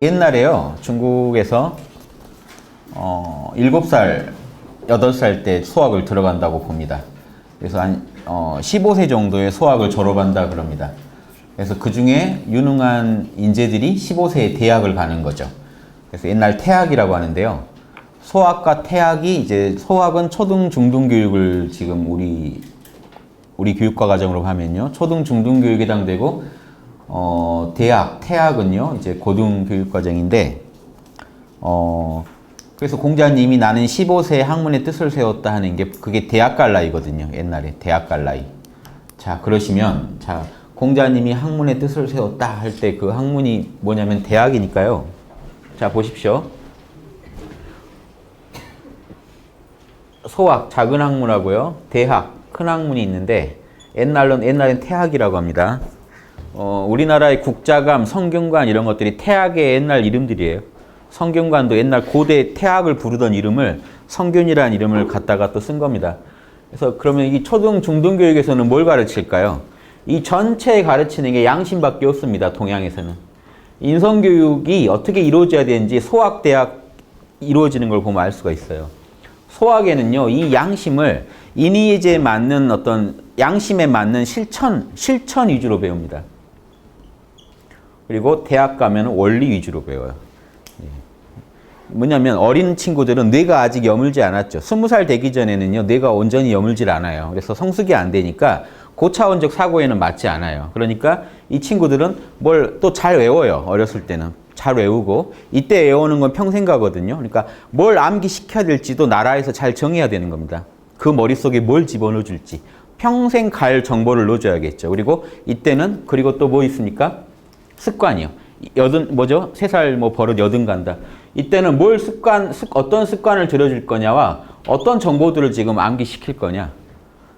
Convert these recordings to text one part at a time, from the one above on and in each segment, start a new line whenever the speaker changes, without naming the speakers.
옛날에요, 중국에서 7살, 8살 때 수학을 들어간다고 봅니다. 그래서 한 15세 정도의 수학을 졸업한다 그럽니다. 그래서 그 중에 유능한 인재들이 15세에 대학을 가는 거죠. 그래서 옛날 태학이라고 하는데요. 소학과 태학이 이제 소학은 초등, 중등 교육을 지금 우리 교육과 과정으로 하면요. 초등, 중등 교육에 해당되고 대학, 태학은요. 이제 고등 교육 과정인데 그래서 공자님이 나는 15세에 학문의 뜻을 세웠다 하는 게 그게 대학 갈 나이거든요. 옛날에 대학 갈 나이. 자, 그러시면 자, 공자님이 학문의 뜻을 세웠다 할 때 그 학문이 뭐냐면 대학이니까요. 자, 보십시오. 소학, 작은 학문하고요. 대학, 큰 학문이 있는데 옛날엔 태학이라고 합니다. 우리나라의 국자감, 성균관 이런 것들이 태학의 옛날 이름들이에요. 성균관도 옛날 고대 태학을 부르던 이름을 성균이라는 이름을 갖다가 또 쓴 겁니다. 그래서 그러면 이 초등, 중등 교육에서는 뭘 가르칠까요? 이 전체에 가르치는 게 양심밖에 없습니다. 동양에서는. 인성교육이 어떻게 이루어져야 되는지 소학대학 이루어지는 걸 보면 알 수가 있어요. 소학에는요, 이 양심을 인의예제에 맞는 어떤 양심에 맞는 실천 위주로 배웁니다. 그리고 대학 가면 원리 위주로 배워요. 뭐냐면 어린 친구들은 뇌가 아직 여물지 않았죠. 20살 되기 전에는요, 뇌가 온전히 여물질 않아요. 그래서 성숙이 안 되니까 고차원적 사고에는 맞지 않아요. 그러니까 이 친구들은 뭘 또 잘 외워요. 어렸을 때는. 잘 외우고 이때 외우는 건 평생 가거든요. 그러니까 뭘 암기시켜야 될지도 나라에서 잘 정해야 되는 겁니다. 그 머릿속에 뭘 집어넣어 줄지 평생 갈 정보를 넣어줘야겠죠. 그리고 이때는 그리고 또 뭐 있습니까? 습관이요. 뭐죠? 3살 뭐 버릇 80 간다. 이때는 어떤 습관을 들여줄 거냐와 어떤 정보들을 지금 암기시킬 거냐.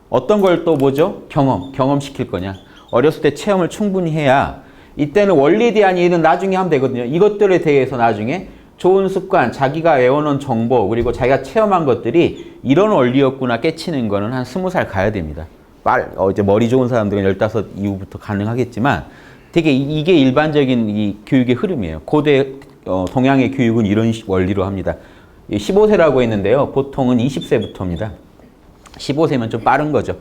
어떤 걸 또 뭐죠? 경험시킬 거냐. 어렸을 때 체험을 충분히 해야 이때는 원리에 대한 이해는 나중에 하면 되거든요. 이것들에 대해서 나중에 좋은 습관, 자기가 외워놓은 정보, 그리고 자기가 체험한 것들이 이런 원리였구나 깨치는 거는 한 20살 가야 됩니다. 이제 머리 좋은 사람들은 15 이후부터 가능하겠지만 되게 이게 일반적인 이 교육의 흐름이에요. 고대 동양의 교육은 이런 원리로 합니다. 15세라고 했는데요. 보통은 20세부터입니다. 15세면 좀 빠른 거죠.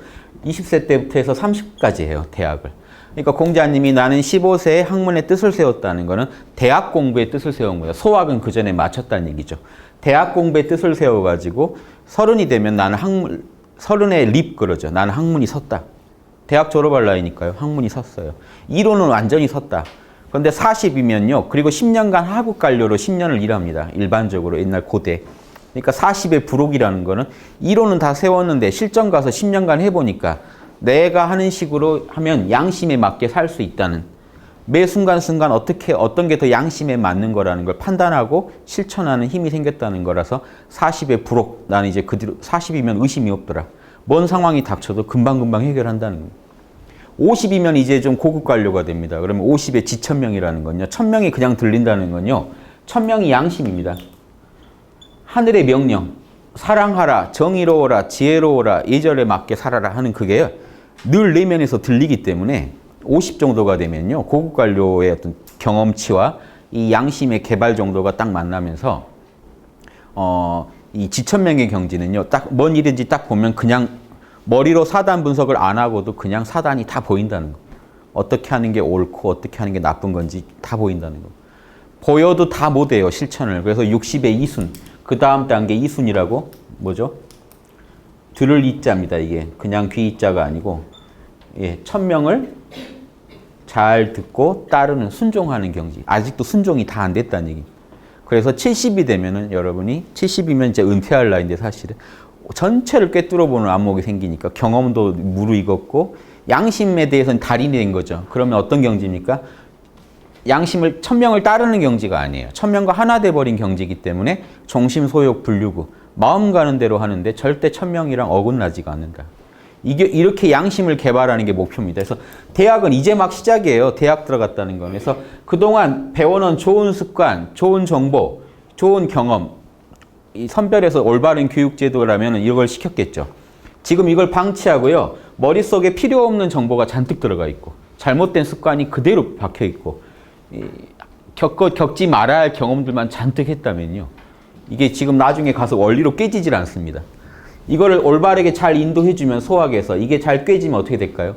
20세 때부터 해서 30까지 해요. 대학을. 그러니까 공자님이 나는 15세에 학문의 뜻을 세웠다는 거는 대학 공부의 뜻을 세운 거예요. 소학은 그 전에 마쳤다는 얘기죠. 대학 공부의 뜻을 세워가지고 30이 되면 나는 서른에 립 그러죠. 나는 학문이 섰다. 대학 졸업할 나이니까요. 학문이 섰어요. 이론은 완전히 섰다. 그런데 40이면요. 그리고 10년간 하급 관료로 10년을 일합니다. 일반적으로 옛날 고대. 그러니까 40의 부록이라는 거는 이론은 다 세웠는데 실전 가서 10년간 해보니까 내가 하는 식으로 하면 양심에 맞게 살 수 있다는 매 순간순간 어떤 게 더 양심에 맞는 거라는 걸 판단하고 실천하는 힘이 생겼다는 거라서 40의 부록 나는 이제 그 뒤로 40이면 의심이 없더라. 뭔 상황이 닥쳐도 금방금방 해결한다는 거예요. 50이면 이제 좀 고급 관료가 됩니다. 그러면 50의 지천명이라는 건요. 1000명이 그냥 들린다는 건요. 1000명이 양심입니다. 하늘의 명령, 사랑하라, 정의로워라, 지혜로워라, 예절에 맞게 살아라 하는 그게요. 늘 내면에서 들리기 때문에 50 정도가 되면요. 고급 관료의 어떤 경험치와 이 양심의 개발 정도가 딱 만나면서 이 지천명의 경지는요. 딱 뭔 일인지 딱 보면 그냥 머리로 사단 분석을 안 하고도 그냥 사단이 다 보인다는 거. 어떻게 하는 게 옳고 어떻게 하는 게 나쁜 건지 다 보인다는 거. 보여도 다 못해요. 실천을. 그래서 60의 이순. 그 다음 단계 이순이라고 뭐죠? 들을 이자입니다. 이게 그냥 귀 이자가 아니고 1000명을 잘 듣고 따르는 순종하는 경지. 아직도 순종이 다 안 됐다는 얘기. 그래서 70이 되면은 여러분이 70이면 이제 은퇴할 나이인데 사실은 전체를 꿰뚫어보는 안목이 생기니까 경험도 무르익었고 양심에 대해서는 달인이 된 거죠. 그러면 어떤 경지입니까? 양심을 1000명을 따르는 경지가 아니에요. 1000명과 하나 돼버린 경지이기 때문에 종심소욕 불유구 마음 가는 대로 하는데 절대 1000명이랑 어긋나지가 않는다. 이게 이렇게 양심을 개발하는 게 목표입니다. 그래서 대학은 이제 막 시작이에요. 대학 들어갔다는 건. 그래서 그동안 배워놓은 좋은 습관, 좋은 정보, 좋은 경험 이 선별해서 올바른 교육제도라면 이걸 시켰겠죠. 지금 이걸 방치하고요. 머릿속에 필요 없는 정보가 잔뜩 들어가 있고 잘못된 습관이 그대로 박혀 있고 겪지 말아야 할 경험들만 잔뜩 했다면요. 이게 지금 나중에 가서 원리로 깨지질 않습니다. 이거를 올바르게 잘 인도해주면 소학에서 이게 잘 깨지면 어떻게 될까요?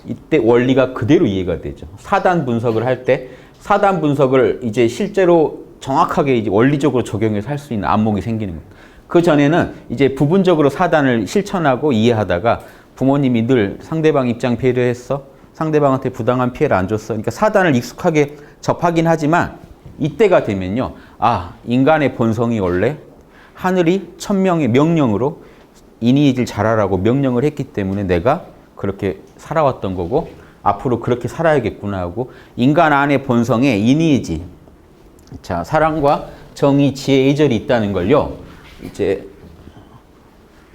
이때 원리가 그대로 이해가 되죠. 사단 분석을 할 때 사단 분석을 이제 실제로 정확하게 이제 원리적으로 적용해서 할 수 있는 안목이 생기는 겁니다. 그 전에는 이제 부분적으로 사단을 실천하고 이해하다가 부모님이 늘 상대방 입장 배려했어. 상대방한테 부당한 피해를 안 줬어. 그러니까 사단을 익숙하게 접하긴 하지만 이때가 되면요. 아, 인간의 본성이 원래 하늘이 천명의 명령으로 인이 질 잘하라고 명령을 했기 때문에 내가 그렇게 살아왔던 거고 앞으로 그렇게 살아야겠구나 하고 인간 안의 본성에 인이지 자 사랑과 정의, 지혜, 예절이 있다는 걸요. 이제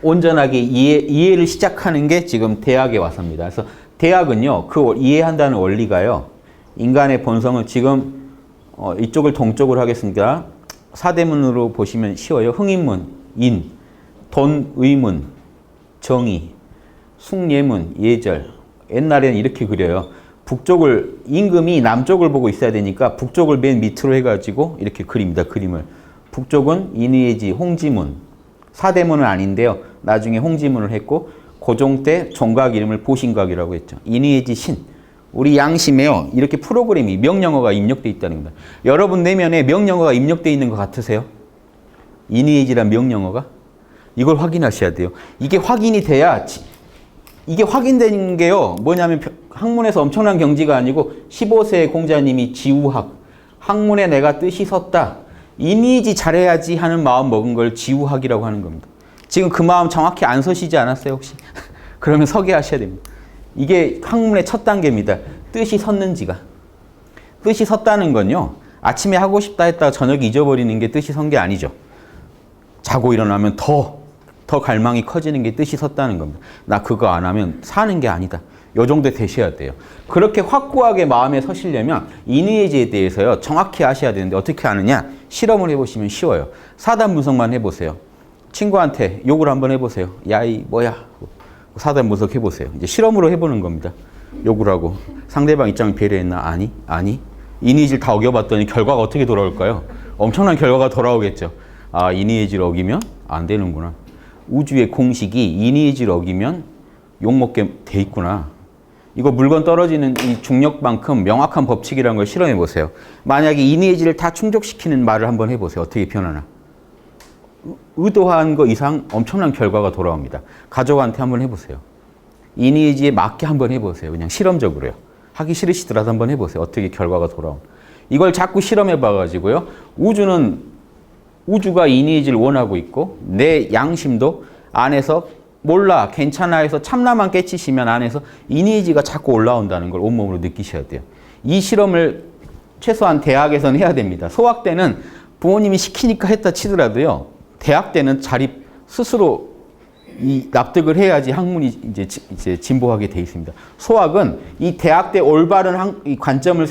온전하게 이해를 시작하는 게 지금 대학에 와서입니다. 그래서 대학은요. 그 이해한다는 원리가요. 인간의 본성은 지금 이쪽을 동쪽으로 하겠습니다. 사대문으로 보시면 쉬워요. 흥인문, 인, 돈, 의문, 정의, 숭예문, 예절. 옛날에는 이렇게 그려요. 북쪽을 임금이 남쪽을 보고 있어야 되니까 북쪽을 맨 밑으로 해가지고 이렇게 그립니다. 그림을. 북쪽은 인의예지, 홍지문. 사대문은 아닌데요. 나중에 홍지문을 했고 고종 때 종각 이름을 보신각이라고 했죠. 인의예지 신. 우리 양심에요. 이렇게 프로그램이 명령어가 입력되어 있다는 겁니다. 여러분 내면에 명령어가 입력되어 있는 것 같으세요? 인의예지란 명령어가? 이걸 확인하셔야 돼요. 이게 확인이 돼야 이게 확인된 게요. 뭐냐면 학문에서 엄청난 경지가 아니고 15세의 공자님이 지우학. 학문에 내가 뜻이 섰다. 인의예지 잘해야지 하는 마음 먹은 걸 지우학이라고 하는 겁니다. 지금 그 마음 정확히 안 서시지 않았어요 혹시? 그러면 서게 하셔야 됩니다. 이게 학문의 첫 단계입니다. 뜻이 섰는지가. 뜻이 섰다는 건요. 아침에 하고 싶다 했다가 저녁에 잊어버리는 게 뜻이 선 게 아니죠. 자고 일어나면 더 갈망이 커지는 게 뜻이 섰다는 겁니다. 나 그거 안 하면 사는 게 아니다. 요 정도 되셔야 돼요. 그렇게 확고하게 마음에 서시려면 인의예지에 대해서요. 정확히 아셔야 되는데 어떻게 아느냐? 실험을 해보시면 쉬워요. 사단 분석만 해보세요. 친구한테 욕을 한번 해보세요. 야이 뭐야. 사단 분석해보세요. 이제 실험으로 해보는 겁니다. 욕을 하고 상대방 입장을 배려했나? 아니. 인의예지를 다 어겨봤더니 결과가 어떻게 돌아올까요? 엄청난 결과가 돌아오겠죠. 아, 인의예지를 어기면 안 되는구나. 우주의 공식이 인의예지를 어기면 욕먹게 돼 있구나. 이거 물건 떨어지는 이 중력만큼 명확한 법칙이라는 걸 실험해보세요. 만약에 인의예지를 다 충족시키는 말을 한번 해보세요. 어떻게 변하나? 의도한 거 이상 엄청난 결과가 돌아옵니다. 가족한테 한번 해보세요. 인의예지에 맞게 한번 해보세요. 그냥 실험적으로요. 하기 싫으시더라도 한번 해보세요. 어떻게 결과가 돌아오나. 이걸 자꾸 실험해봐가지고요. 우주가 인의예지를 원하고 있고 내 양심도 안에서 몰라 괜찮아 해서 참나만 깨치시면 안에서 인의예지가 자꾸 올라온다는 걸 온몸으로 느끼셔야 돼요. 이 실험을 최소한 대학에서는 해야 됩니다. 소학 때는 부모님이 시키니까 했다 치더라도요. 대학 때는 자립 스스로 이 납득을 해야지 학문이 이제 진보하게 돼 있습니다. 소학은 이 대학 때 올바른 이 관점을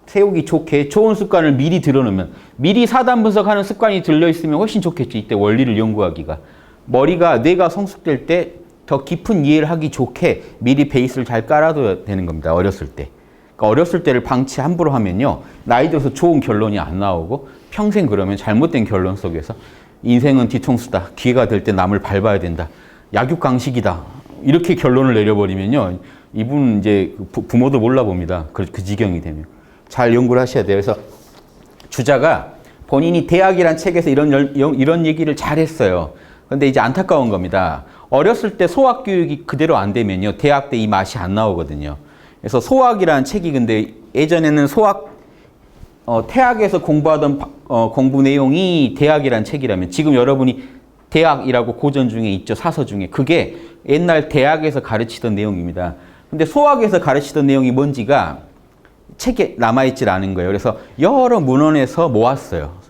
세우기 좋게 좋은 습관을 미리 들여놓으면 미리 사단 분석하는 습관이 들려있으면 훨씬 좋겠죠. 이때 원리를 연구하기가. 뇌가 성숙될 때 더 깊은 이해를 하기 좋게 미리 베이스를 잘 깔아둬야 되는 겁니다. 어렸을 때. 그러니까 어렸을 때를 방치 함부로 하면요. 나이 들어서 좋은 결론이 안 나오고 평생 그러면 잘못된 결론 속에서 인생은 뒤통수다. 기회가 될 때 남을 밟아야 된다. 약육강식이다. 이렇게 결론을 내려버리면요. 이분은 이제 부모도 몰라봅니다. 그 지경이 되면. 잘 연구를 하셔야 돼요. 그래서 주자가 본인이 대학이란 책에서 이런 얘기를 잘 했어요. 근데 이제 안타까운 겁니다. 어렸을 때 소학 교육이 그대로 안 되면요. 대학 때 이 맛이 안 나오거든요. 그래서 소학이라는 책이 근데 예전에는 태학에서 공부하던 공부 내용이 대학이란 책이라면 지금 여러분이 대학이라고 고전 중에 있죠. 사서 중에. 그게 옛날 대학에서 가르치던 내용입니다. 근데 소학에서 가르치던 내용이 뭔지가 책에 남아있질 않은 거예요. 그래서 여러 문헌에서 모았어요.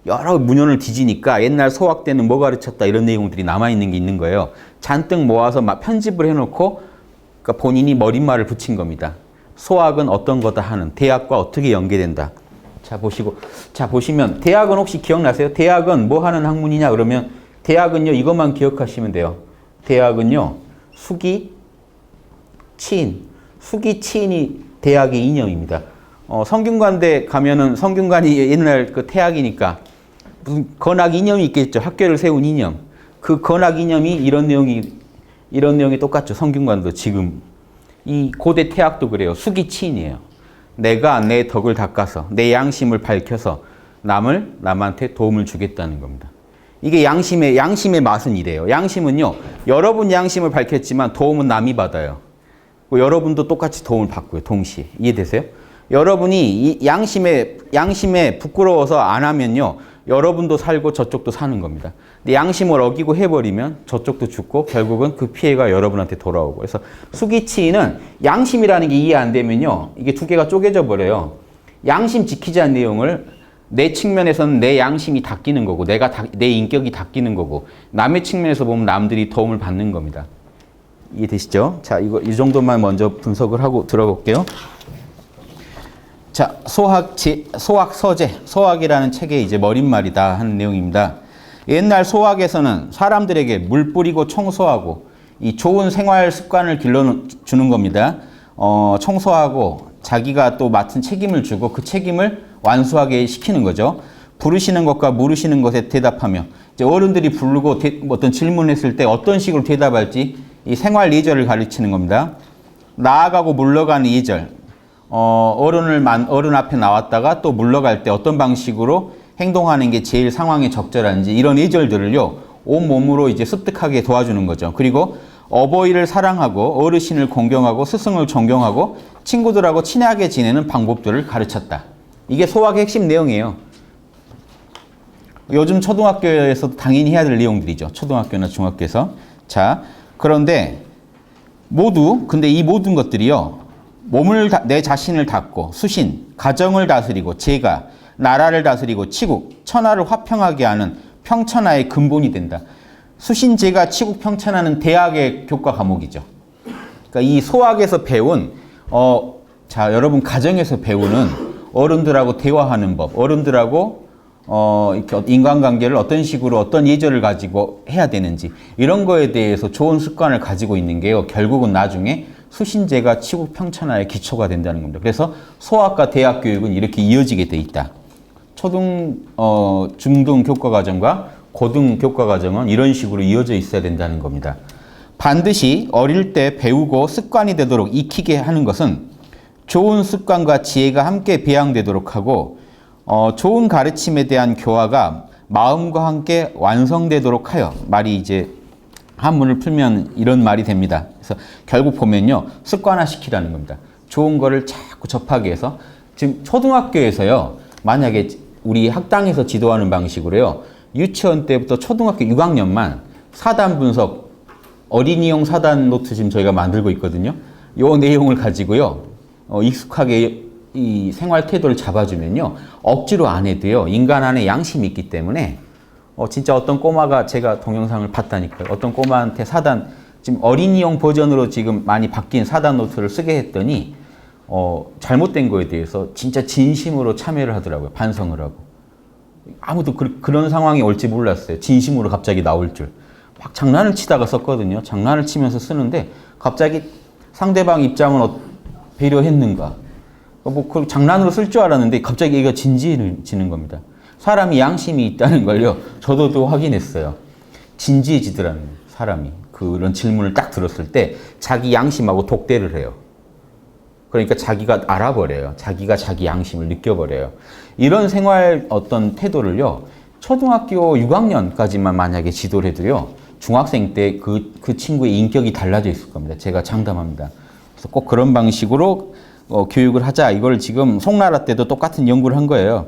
여러 문헌을 뒤지니까 옛날 소학 때는 뭐 가르쳤다 이런 내용들이 남아있는 게 있는 거예요. 잔뜩 모아서 막 편집을 해놓고 그러니까 본인이 머릿말을 붙인 겁니다. 소학은 어떤 거다 하는 대학과 어떻게 연계된다. 자 보시면 대학은 혹시 기억나세요? 대학은 뭐 하는 학문이냐 그러면 대학은요 이것만 기억하시면 돼요. 대학은요 수기, 치인. 수기, 치인이 대학의 이념입니다. 성균관대 가면은 성균관이 옛날 그 태학이니까 무슨 건학 이념이 있겠죠. 학교를 세운 이념. 그 건학 이념이 이런 내용이 똑같죠. 성균관도 지금. 이 고대 태학도 그래요. 수기치인이에요. 내가 내 덕을 닦아서 내 양심을 밝혀서 남한테 도움을 주겠다는 겁니다. 이게 양심의 맛은 이래요. 양심은요, 여러분 양심을 밝혔지만 도움은 남이 받아요. 여러분도 똑같이 도움을 받고요. 동시에. 이해되세요? 여러분이 이 양심에 부끄러워서 안 하면요, 여러분도 살고 저쪽도 사는 겁니다. 근데 양심을 어기고 해버리면 저쪽도 죽고 결국은 그 피해가 여러분한테 돌아오고. 그래서 수기치인은 양심이라는 게 이해 안 되면요, 이게 두 개가 쪼개져 버려요. 양심 지키자는 내용을 내 측면에서는 내 양심이 닦이는 거고, 내 인격이 닦이는 거고, 남의 측면에서 보면 남들이 도움을 받는 겁니다. 이해되시죠? 자, 이 정도만 먼저 분석을 하고 들어볼게요. 자, 소학서재, 소학이라는 책의 이제 머릿말이다 하는 내용입니다. 옛날 소학에서는 사람들에게 물 뿌리고 청소하고 이 좋은 생활 습관을 길러주는 겁니다. 청소하고 자기가 또 맡은 책임을 주고 그 책임을 완수하게 시키는 거죠. 부르시는 것과 물으시는 것에 대답하며, 이제 어른들이 부르고 어떤 질문했을 때 어떤 식으로 대답할지 이 생활 예절을 가르치는 겁니다. 나아가고 물러가는 예절. 어른 앞에 나왔다가 또 물러갈 때 어떤 방식으로 행동하는 게 제일 상황에 적절한지 이런 예절들을요, 온몸으로 이제 습득하게 도와주는 거죠. 그리고 어버이를 사랑하고 어르신을 공경하고 스승을 존경하고 친구들하고 친하게 지내는 방법들을 가르쳤다. 이게 소학의 핵심 내용이에요. 요즘 초등학교에서도 당연히 해야 될 내용들이죠. 초등학교나 중학교에서. 자, 그런데 근데 이 모든 것들이요, 내 자신을 닦고 수신, 가정을 다스리고 제가, 나라를 다스리고 치국, 천하를 화평하게 하는 평천하의 근본이 된다. 수신, 제가, 치국, 평천하는 대학의 교과 과목이죠. 그러니까 이 소학에서 배운, 여러분 가정에서 배우는 어른들하고 대화하는 법, 어른들하고 이렇게 인간관계를 어떤 식으로 어떤 예절을 가지고 해야 되는지 이런 거에 대해서 좋은 습관을 가지고 있는 게요, 결국은 나중에 수신제가 치국 평천하의 기초가 된다는 겁니다. 그래서 소학과 대학 교육은 이렇게 이어지게 돼 있다. 중등 교과과정과 고등 교과과정은 이런 식으로 이어져 있어야 된다는 겁니다. 반드시 어릴 때 배우고 습관이 되도록 익히게 하는 것은 좋은 습관과 지혜가 함께 배양되도록 하고, 좋은 가르침에 대한 교화가 마음과 함께 완성되도록 하여, 말이 이제 한문을 풀면 이런 말이 됩니다. 그래서 결국 보면요, 습관화시키라는 겁니다. 좋은 거를 자꾸 접하게 해서, 지금 초등학교에서요, 만약에 우리 학당에서 지도하는 방식으로요, 유치원 때부터 초등학교 6학년만 사단 분석, 어린이용 사단 노트 지금 저희가 만들고 있거든요. 요 내용을 가지고요, 익숙하게 이 생활 태도를 잡아주면요, 억지로 안 해도요, 인간 안에 양심이 있기 때문에 진짜 어떤 꼬마가, 제가 동영상을 봤다니까요. 어떤 꼬마한테 지금 어린이용 버전으로 지금 많이 바뀐 사단 노트를 쓰게 했더니 잘못된 거에 대해서 진짜 진심으로 참여를 하더라고요. 반성을 하고. 아무도 그런 상황이 올지 몰랐어요. 진심으로 갑자기 나올 줄. 막 장난을 치다가 썼거든요. 장난을 치면서 쓰는데 갑자기 상대방 입장은 배려했는가. 그 장난으로 쓸 줄 알았는데 갑자기 얘가 진지해지는 겁니다. 사람이 양심이 있다는 걸요, 저도 또 확인했어요. 진지해지더라는 사람이. 그런 질문을 딱 들었을 때 자기 양심하고 독대를 해요. 그러니까 자기가 알아버려요. 자기가 자기 양심을 느껴버려요. 이런 생활 어떤 태도를요, 초등학교 6학년까지만 만약에 지도를 해도요, 중학생 때 그 친구의 인격이 달라져 있을 겁니다. 제가 장담합니다. 그래서 꼭 그런 방식으로 교육을 하자. 이걸 지금 송나라 때도 똑같은 연구를 한 거예요.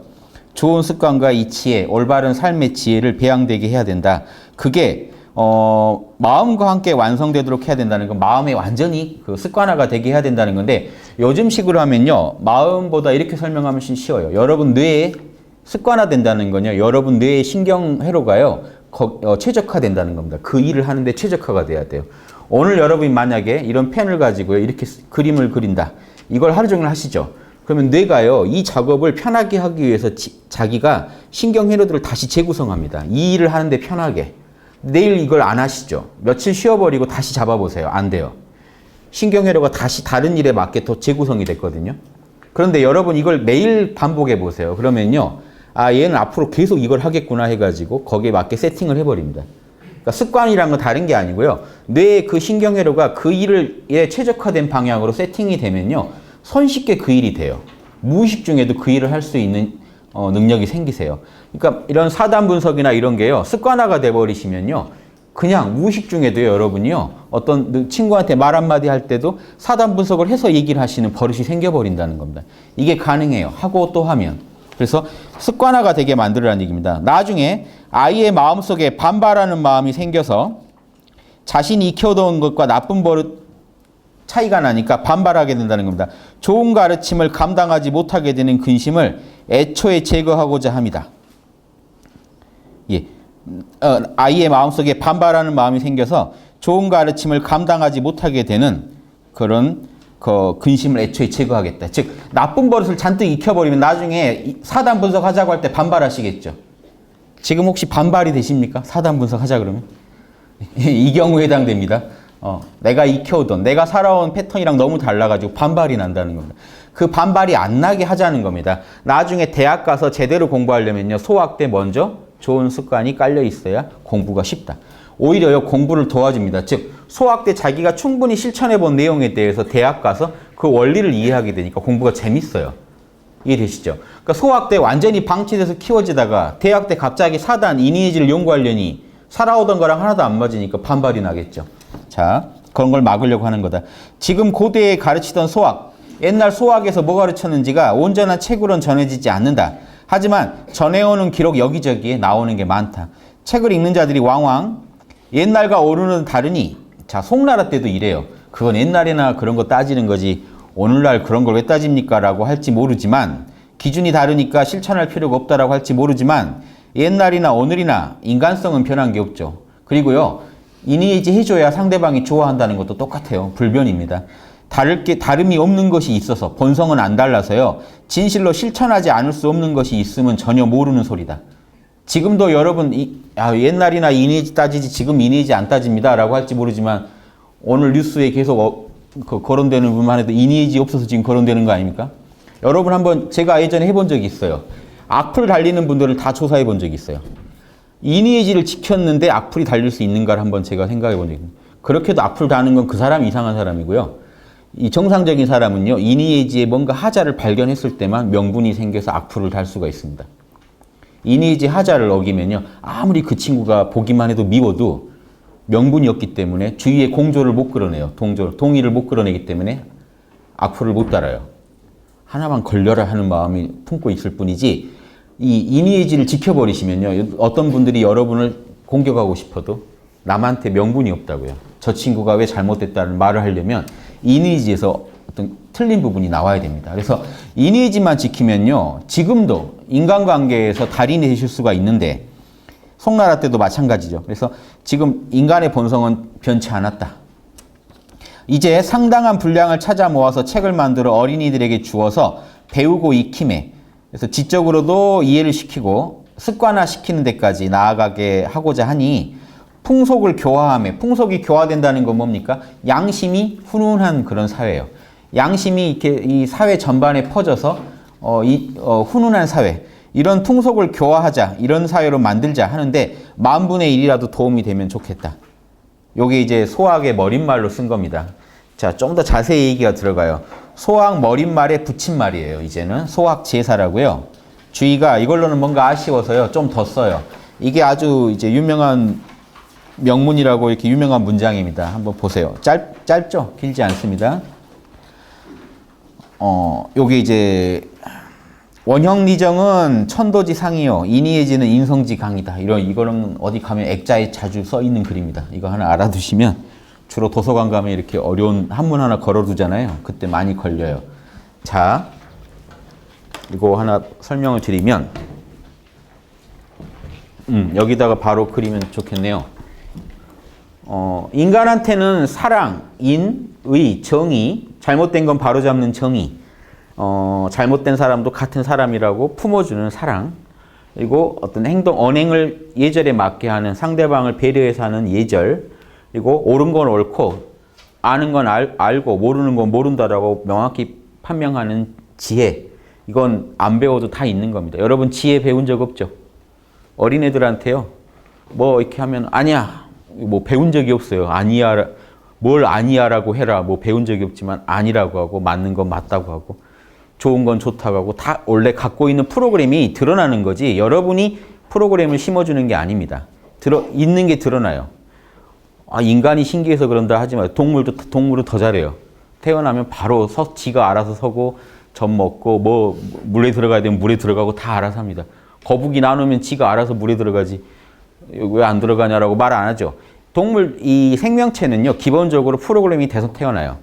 좋은 습관과 이 지혜, 올바른 삶의 지혜를 배양되게 해야 된다. 그게 마음과 함께 완성되도록 해야 된다는 건, 마음에 완전히 그 습관화가 되게 해야 된다는 건데, 요즘식으로 하면요, 마음보다 이렇게 설명하면 쉬워요. 여러분 뇌에 습관화된다는 건요, 여러분 뇌의 신경회로가요, 최적화된다는 겁니다. 그 일을 하는데 최적화가 돼야 돼요. 오늘 여러분이 만약에 이런 펜을 가지고요, 이렇게 그림을 그린다. 이걸 하루 종일 하시죠. 그러면 뇌가요, 이 작업을 편하게 하기 위해서 자기가 신경회로들을 다시 재구성합니다. 이 일을 하는데 편하게. 내일 이걸 안 하시죠. 며칠 쉬어버리고 다시 잡아보세요. 안 돼요. 신경회로가 다시 다른 일에 맞게 더 재구성이 됐거든요. 그런데 여러분 이걸 매일 반복해 보세요. 그러면요. 아, 얘는 앞으로 계속 이걸 하겠구나 해가지고 거기에 맞게 세팅을 해버립니다. 그러니까 습관이란 건 다른 게 아니고요. 뇌의 그 신경회로가 그 일에 최적화된 방향으로 세팅이 되면요. 손쉽게 그 일이 돼요. 무의식 중에도 그 일을 할 수 있는 능력이 생기세요. 그러니까 이런 사단 분석이나 이런 게요. 습관화가 돼버리시면요. 그냥 무의식 중에도요, 여러분이요. 어떤 친구한테 말 한마디 할 때도 사단 분석을 해서 얘기를 하시는 버릇이 생겨버린다는 겁니다. 이게 가능해요. 하고 또 하면. 그래서 습관화가 되게 만들으라는 얘기입니다. 나중에 아이의 마음속에 반발하는 마음이 생겨서 자신이 익혀둔 것과 나쁜 버릇 차이가 나니까 반발하게 된다는 겁니다. 좋은 가르침을 감당하지 못하게 되는 근심을 애초에 제거하고자 합니다. 예. 아이의 마음속에 반발하는 마음이 생겨서 좋은 가르침을 감당하지 못하게 되는 그런 근심을 애초에 제거하겠다. 즉 나쁜 버릇을 잔뜩 익혀버리면 나중에 사단 분석하자고 할 때 반발하시겠죠. 지금 혹시 반발이 되십니까? 사단 분석하자 그러면? 이 경우에 해당됩니다. 내가 익혀오던 내가 살아온 패턴이랑 너무 달라가지고 반발이 난다는 겁니다. 그 반발이 안 나게 하자는 겁니다. 나중에 대학 가서 제대로 공부하려면요. 소학 때 먼저 좋은 습관이 깔려 있어야 공부가 쉽다. 오히려요 공부를 도와줍니다. 즉 소학 때 자기가 충분히 실천해 본 내용에 대해서 대학 가서 그 원리를 이해하게 되니까 공부가 재밌어요. 이해되시죠? 그러니까 소학 때 완전히 방치돼서 키워지다가 대학 때 갑자기 사단, 이니에지를 연구하려니 살아오던 거랑 하나도 안 맞으니까 반발이 나겠죠. 자, 그런 걸 막으려고 하는 거다. 지금 고대에 가르치던 소학, 옛날 소학에서 뭐 가르쳤는지가 온전한 책으로는 전해지지 않는다. 하지만 전해오는 기록 여기저기에 나오는 게 많다. 책을 읽는 자들이 왕왕 옛날과 오늘은 다르니 자 송나라 때도 이래요. 그건 옛날에나 그런 거 따지는 거지 오늘날 그런 걸 왜 따집니까? 라고 할지 모르지만 기준이 다르니까 실천할 필요가 없다라고 할지 모르지만 옛날이나 오늘이나 인간성은 변한 게 없죠. 그리고요. 이니에지 해줘야 상대방이 좋아한다는 것도 똑같아요. 불변입니다. 다름이 없는 것이 있어서 본성은 안 달라서요. 진실로 실천하지 않을 수 없는 것이 있으면 전혀 모르는 소리다. 지금도 여러분 옛날이나 이니에지 따지지 지금 이니에지 안 따집니다 라고 할지 모르지만 오늘 뉴스에 계속 거론되는 분만 해도 이니에지 없어서 지금 거론되는 거 아닙니까? 여러분 한번 제가 예전에 해본 적이 있어요. 악플 달리는 분들을 다 조사해 본 적이 있어요. 이니에지를 지켰는데 악플이 달릴 수 있는가를 한번 제가 생각해 본 적이 있습니다. 그렇게도 악플 다는 건 그 사람이 이상한 사람이고요. 이 정상적인 사람은요. 이니에지에 뭔가 하자를 발견했을 때만 명분이 생겨서 악플을 달 수가 있습니다. 이니에지 하자를 어기면요. 아무리 그 친구가 보기만 해도 미워도 명분이 없기 때문에 주위에 공조를 못 끌어내요. 동의를 못 끌어내기 때문에 악플을 못 달아요. 하나만 걸려라 하는 마음이 품고 있을 뿐이지 이 이니에지를 지켜버리시면요. 어떤 분들이 여러분을 공격하고 싶어도 남한테 명분이 없다고요. 저 친구가 왜 잘못됐다는 말을 하려면 이니에지에서 어떤 틀린 부분이 나와야 됩니다. 그래서 이니에지만 지키면요. 지금도 인간관계에서 달인이 되실 수가 있는데 송나라 때도 마찬가지죠. 그래서 지금 인간의 본성은 변치 않았다. 이제 상당한 분량을 찾아 모아서 책을 만들어 어린이들에게 주어서 배우고 익힘에 그래서 지적으로도 이해를 시키고 습관화시키는 데까지 나아가게 하고자 하니 풍속을 교화함에 풍속이 교화된다는 건 뭡니까? 양심이 훈훈한 그런 사회예요. 양심이 이렇게 이 사회 전반에 퍼져서 훈훈한 사회 이런 풍속을 교화하자 이런 사회로 만들자 하는데 10,000분의 1이라도 도움이 되면 좋겠다. 요게 이제 소학의 머릿말로 쓴 겁니다. 자, 좀 더 자세히 얘기가 들어가요. 소학 머릿말의 붙임말이에요. 이제는 소학 제사라고요. 주의가 이걸로는 뭔가 아쉬워서요. 좀 더 써요. 이게 아주 이제 유명한 명문이라고 이렇게 유명한 문장입니다. 한번 보세요. 짧죠? 길지 않습니다. 요게 이제 원형리정은 천도지 상이요. 이니에지는 인성지 강이다. 이거는 어디 가면 액자에 자주 써 있는 글입니다. 이거 하나 알아두시면 주로 도서관 가면 이렇게 어려운 한문 하나 걸어두잖아요. 그때 많이 걸려요. 자, 이거 하나 설명을 드리면 여기다가 바로 그리면 좋겠네요. 인간한테는 사랑, 인, 의, 정의, 잘못된 건 바로잡는 정의, 잘못된 사람도 같은 사람이라고 품어주는 사랑, 그리고 어떤 행동, 언행을 예절에 맞게 하는 상대방을 배려해서 하는 예절, 그리고 옳은 건 옳고 아는 건 알고 모르는 건 모른다라고 명확히 판명하는 지혜. 이건 안 배워도 다 있는 겁니다. 여러분 지혜 배운 적 없죠? 어린애들한테요. 뭐 이렇게 하면 아니야. 뭐 배운 적이 없어요. 아니야. 뭘 아니야라고 해라. 뭐 배운 적이 없지만 아니라고 하고 맞는 건 맞다고 하고 좋은 건 좋다고 하고 다 원래 갖고 있는 프로그램이 드러나는 거지 여러분이 프로그램을 심어주는 게 아닙니다. 있는 게 드러나요. 아, 인간이 신기해서 그런다 하지만 동물은 더 잘해요. 태어나면 바로 지가 알아서 서고 젖 먹고 뭐 물에 들어가야 되면 물에 들어가고 다 알아서 합니다. 거북이 나누면 지가 알아서 물에 들어가지 왜 안 들어가냐라고 말 안 하죠. 이 생명체는요 기본적으로 프로그램이 돼서 태어나요.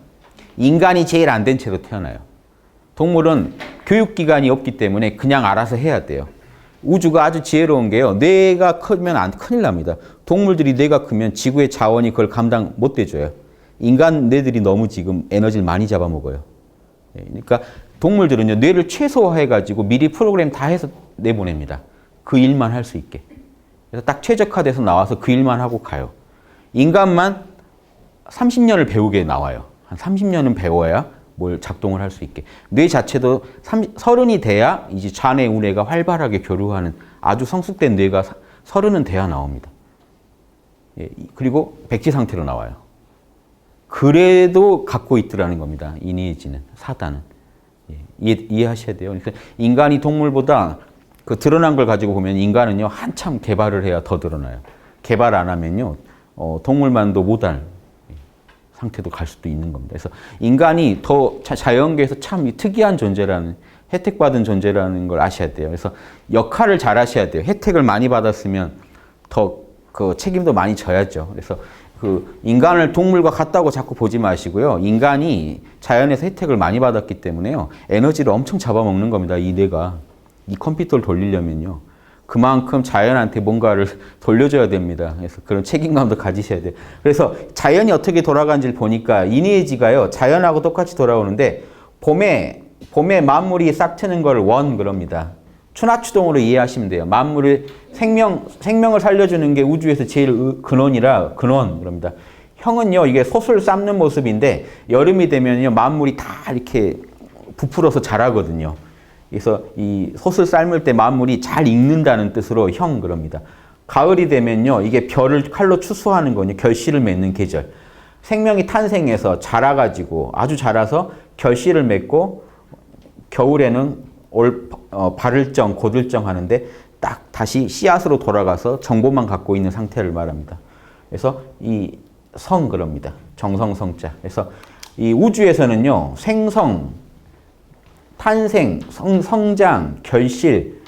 인간이 제일 안 된 채로 태어나요. 동물은 교육기관이 없기 때문에 그냥 알아서 해야 돼요. 우주가 아주 지혜로운 게요. 뇌가 크면 큰일 납니다. 동물들이 뇌가 크면 지구의 자원이 그걸 감당 못 해줘요. 인간 뇌들이 너무 지금 에너지를 많이 잡아먹어요. 그러니까 동물들은요, 뇌를 최소화해가지고 미리 프로그램 다 해서 내보냅니다. 그 일만 할 수 있게. 그래서 딱 최적화돼서 나와서 그 일만 하고 가요. 인간만 30년을 배우게 나와요. 한 30년은 배워야 뭘 작동을 할 수 있게. 뇌 자체도 30이 돼야 이제 좌뇌, 우뇌가 활발하게 교류하는 아주 성숙된 뇌가 30은 돼야 나옵니다. 예, 그리고 백지 상태로 나와요. 그래도 갖고 있더라는 겁니다. 이니에지는, 사단은. 예, 이해하셔야 돼요. 그러니까 인간이 동물보다 그 드러난 걸 가지고 보면 인간은요, 한참 개발을 해야 더 드러나요. 개발 안 하면요, 동물만도 못할 상태도 갈 수도 있는 겁니다. 그래서 인간이 더 자연계에서 참 특이한 존재라는, 혜택받은 존재라는 걸 아셔야 돼요. 그래서 역할을 잘 하셔야 돼요. 혜택을 많이 받았으면 더 그 책임도 많이 져야죠. 그래서 그 인간을 동물과 같다고 자꾸 보지 마시고요. 인간이 자연에서 혜택을 많이 받았기 때문에요. 에너지를 엄청 잡아먹는 겁니다. 이 뇌가. 이 컴퓨터를 돌리려면요. 그만큼 자연한테 뭔가를 돌려줘야 됩니다. 그래서 그런 책임감도 가지셔야 돼요. 그래서 자연이 어떻게 돌아가는지를 보니까 이니에지가요. 자연하고 똑같이 돌아오는데 봄에 만물이 싹 트는 걸 원 그럽니다. 추나추동으로 이해하시면 돼요. 만물의 생명을 살려주는 게 우주에서 제일 근원이라 근원 그럽니다. 형은요, 이게 솥을 삶는 모습인데 여름이 되면요, 만물이 다 이렇게 부풀어서 자라거든요. 그래서 이 솥을 삶을 때 만물이 잘 익는다는 뜻으로 형 그럽니다. 가을이 되면요, 이게 별을 칼로 추수하는 거요. 결실을 맺는 계절. 생명이 탄생해서 자라가지고 아주 자라서 결실을 맺고 겨울에는 발을정, 고들정 하는데 딱 다시 씨앗으로 돌아가서 정보만 갖고 있는 상태를 말합니다. 그래서 이 성 그럽니다. 정성성자. 그래서 이 우주에서는요, 생성, 탄생, 성장, 결실,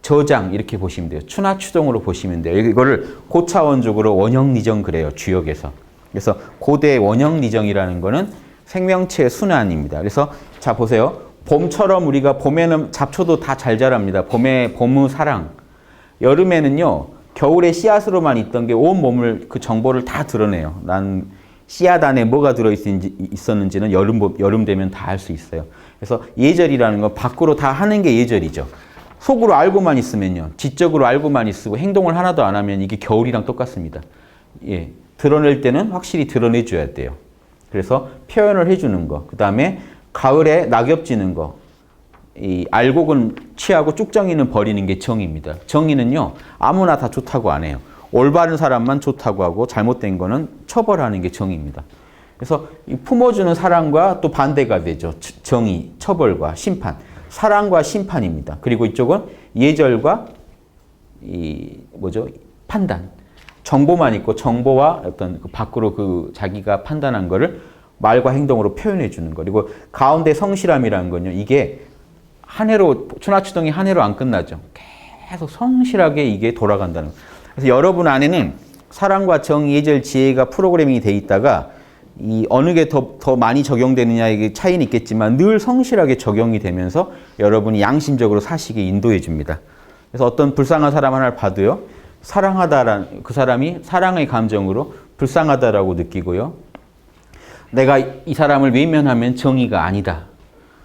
저장 이렇게 보시면 돼요. 추나추동으로 보시면 돼요. 이거를 고차원적으로 원형리정 그래요. 주역에서. 그래서 고대 원형리정이라는 거는 생명체의 순환입니다. 그래서 자 보세요. 봄처럼 우리가 봄에는 잡초도 다 잘 자랍니다. 봄의 사랑. 여름에는요. 겨울에 씨앗으로만 있던 게 온 몸을 그 정보를 다 드러내요. 난 씨앗 안에 뭐가 들어있었는지는 여름 되면 다 알 수 있어요. 그래서 예절이라는 건 밖으로 다 하는 게 예절이죠. 속으로 알고만 있으면요. 지적으로 알고만 있고 행동을 하나도 안 하면 이게 겨울이랑 똑같습니다. 예, 드러낼 때는 확실히 드러내줘야 돼요. 그래서 표현을 해주는 거. 그 다음에 가을에 낙엽 지는 거. 이 알곡은 취하고 쭉정이는 버리는 게 정의입니다. 정의는요. 아무나 다 좋다고 안 해요. 올바른 사람만 좋다고 하고 잘못된 거는 처벌하는 게 정의입니다. 그래서 품어주는 사랑과 또 반대가 되죠. 정의, 처벌과 심판. 사랑과 심판입니다. 그리고 이쪽은 예절과 판단. 정보만 있고 정보와 어떤 그 밖으로 그 자기가 판단한 거를 말과 행동으로 표현해 주는 거. 그리고 가운데 성실함이라는 건요. 이게 한 해로, 추나추동이 한 해로 안 끝나죠. 계속 성실하게 이게 돌아간다는 거. 그래서 여러분 안에는 사랑과 정의, 예절, 지혜가 프로그래밍이 돼 있다가 이 어느 게 더 많이 적용되느냐 이게 차이는 있겠지만 늘 성실하게 적용이 되면서 여러분이 양심적으로 사시게 인도해 줍니다. 그래서 어떤 불쌍한 사람 하나를 봐도요. 사랑하다라는 그 사람이 사랑의 감정으로 불쌍하다라고 느끼고요. 내가 이 사람을 외면하면 정의가 아니다.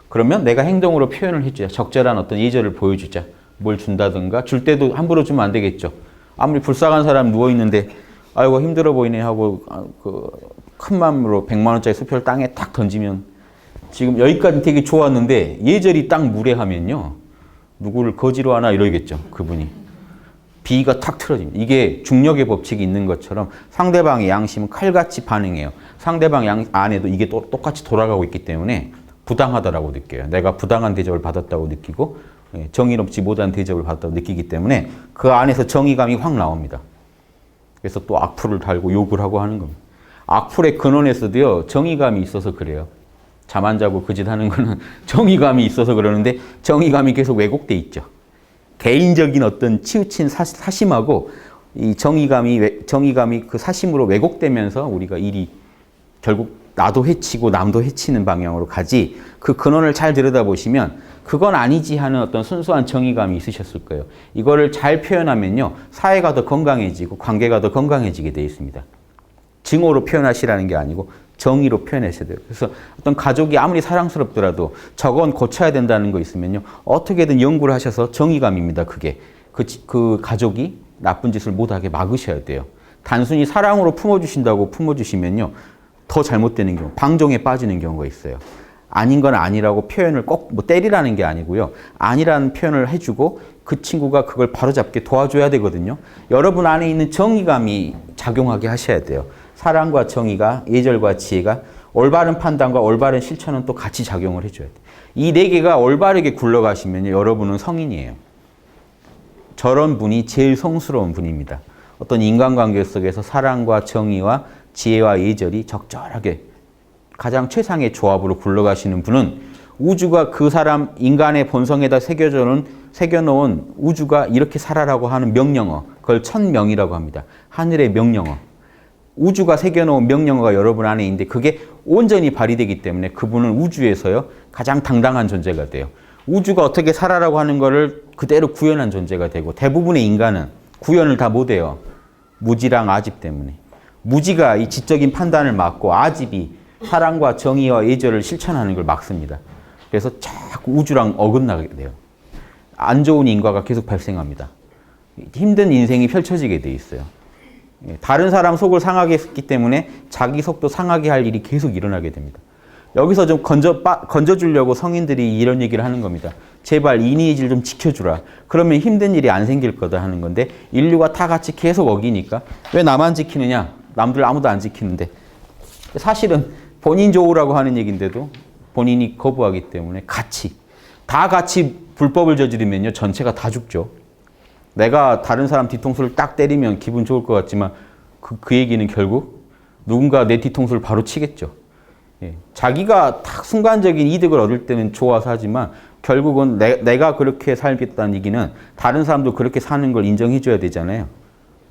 그러면 내가 행동으로 표현을 해주자. 적절한 어떤 예절을 보여주자. 뭘 준다든가 줄 때도 함부로 주면 안 되겠죠. 아무리 불쌍한 사람 누워있는데 아이고 힘들어 보이네 하고 그 큰 마음으로 100만 원짜리 수표를 땅에 딱 던지면 지금 여기까지 되게 좋았는데 예절이 딱 무례하면요. 누구를 거지로 하나 이러겠죠. 그분이. 비위가 탁 틀어집니다. 이게 중력의 법칙이 있는 것처럼 상대방의 양심은 칼같이 반응해요. 상대방 안에도 이게 똑같이 돌아가고 있기 때문에 부당하다라고 느껴요. 내가 부당한 대접을 받았다고 느끼고 정의롭지 못한 대접을 받았다고 느끼기 때문에 그 안에서 정의감이 확 나옵니다. 그래서 또 악플을 달고 욕을 하고 하는 겁니다. 악플의 근원에서도요. 정의감이 있어서 그래요. 잠 안 자고 그 짓 하는 거는 정의감이 있어서 그러는데 정의감이 계속 왜곡돼 있죠. 개인적인 어떤 치우친 사심하고 이 정의감이 그 사심으로 왜곡되면서 우리가 일이 결국 나도 해치고 남도 해치는 방향으로 가지 그 근원을 잘 들여다보시면 그건 아니지 하는 어떤 순수한 정의감이 있으셨을 거예요. 이거를 잘 표현하면요. 사회가 더 건강해지고 관계가 더 건강해지게 되어 있습니다. 증오로 표현하시라는 게 아니고 정의로 표현하셔야 돼요. 그래서 어떤 가족이 아무리 사랑스럽더라도 저건 고쳐야 된다는 거 있으면요. 어떻게든 연구를 하셔서 정의감입니다. 그게. 그 가족이 나쁜 짓을 못하게 막으셔야 돼요. 단순히 사랑으로 품어주신다고 품어주시면요. 더 잘못되는 경우, 방종에 빠지는 경우가 있어요. 아닌 건 아니라고 표현을 꼭 뭐 때리라는 게 아니고요. 아니라는 표현을 해주고 그 친구가 그걸 바로잡게 도와줘야 되거든요. 여러분 안에 있는 정의감이 작용하게 하셔야 돼요. 사랑과 정의가, 예절과 지혜가, 올바른 판단과 올바른 실천은 또 같이 작용을 해줘야 돼요. 이 네 개가 올바르게 굴러가시면 여러분은 성인이에요. 저런 분이 제일 성스러운 분입니다. 어떤 인간관계 속에서 사랑과 정의와 지혜와 예절이 적절하게 가장 최상의 조합으로 굴러가시는 분은 우주가 그 사람 인간의 본성에다 새겨놓은 우주가 이렇게 살아라고 하는 명령어, 그걸 천명이라고 합니다. 하늘의 명령어. 우주가 새겨놓은 명령어가 여러분 안에 있는데 그게 온전히 발휘되기 때문에 그분은 우주에서요 가장 당당한 존재가 돼요. 우주가 어떻게 살아라고 하는 거를 그대로 구현한 존재가 되고 대부분의 인간은 구현을 다 못해요. 무지랑 아집 때문에. 무지가 이 지적인 판단을 막고 아집이 사랑과 정의와 예절을 실천하는 걸 막습니다. 그래서 자꾸 우주랑 어긋나게 돼요. 안 좋은 인과가 계속 발생합니다. 힘든 인생이 펼쳐지게 돼 있어요. 다른 사람 속을 상하게 했기 때문에 자기 속도 상하게 할 일이 계속 일어나게 됩니다. 여기서 좀 건져주려고 성인들이 이런 얘기를 하는 겁니다. 제발 인의의 질 좀 지켜주라. 그러면 힘든 일이 안 생길 거다 하는 건데 인류가 다 같이 계속 어기니까 왜 나만 지키느냐? 남들 아무도 안 지키는데. 사실은 본인 좋으라고 하는 얘기인데도 본인이 거부하기 때문에 다 같이 불법을 저지르면요. 전체가 다 죽죠. 내가 다른 사람 뒤통수를 딱 때리면 기분 좋을 것 같지만 그 얘기는 결국 누군가 내 뒤통수를 바로 치겠죠. 예. 자기가 딱 순간적인 이득을 얻을 때는 좋아서 하지만 결국은 내가 그렇게 살겠다는 얘기는 다른 사람도 그렇게 사는 걸 인정해 줘야 되잖아요.